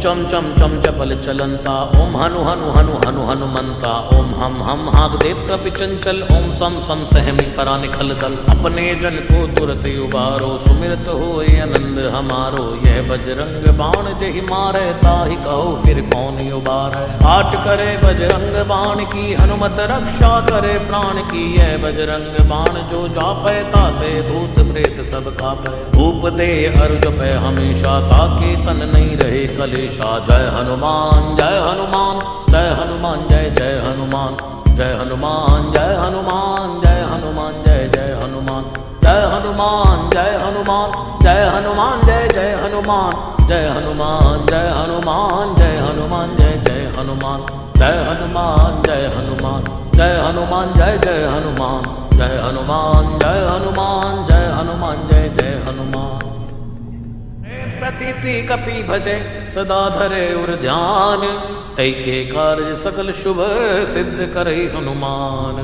चम चम चम चपल चलंता ओम हनु हनु हनु हनु हनुमंता ओम हम हाग देव कपि चंचल ओम सम सम सहमि करा निखल दल अपने जन को तुरत उबारो सुमिरत हो आनंद हमारो यह बजरंग बाण जहि मारे ताहि कहो फिर कौन उबारे आट करे बजरंग बाण की हनुमत रक्षा करे प्राण की यह बजरंग बाण जो जापै ताते भूत प्रेत सब कापै भूप दे अरु जपै हमेशा ताके तन नहीं रहे कलेश जय हनुमान जय हनुमान जय हनुमान जय जय हनुमान जय हनुमान जय हनुमान जय हनुमान जय जय हनुमान जय हनुमान जय हनुमान जय हनुमान जय जय हनुमान जय हनुमान जय हनुमान जय हनुमान जय जय हनुमान जय हनुमान जय हनुमान जय हनुमान जय जय हनुमान जय हनुमान जय हनुमान जय हनुमान जय जय हनुमान प्रतीति कपि भजे सदा धरे उर ध्यान तै के कार्य सकल शुभ सिद्ध करे हनुमान।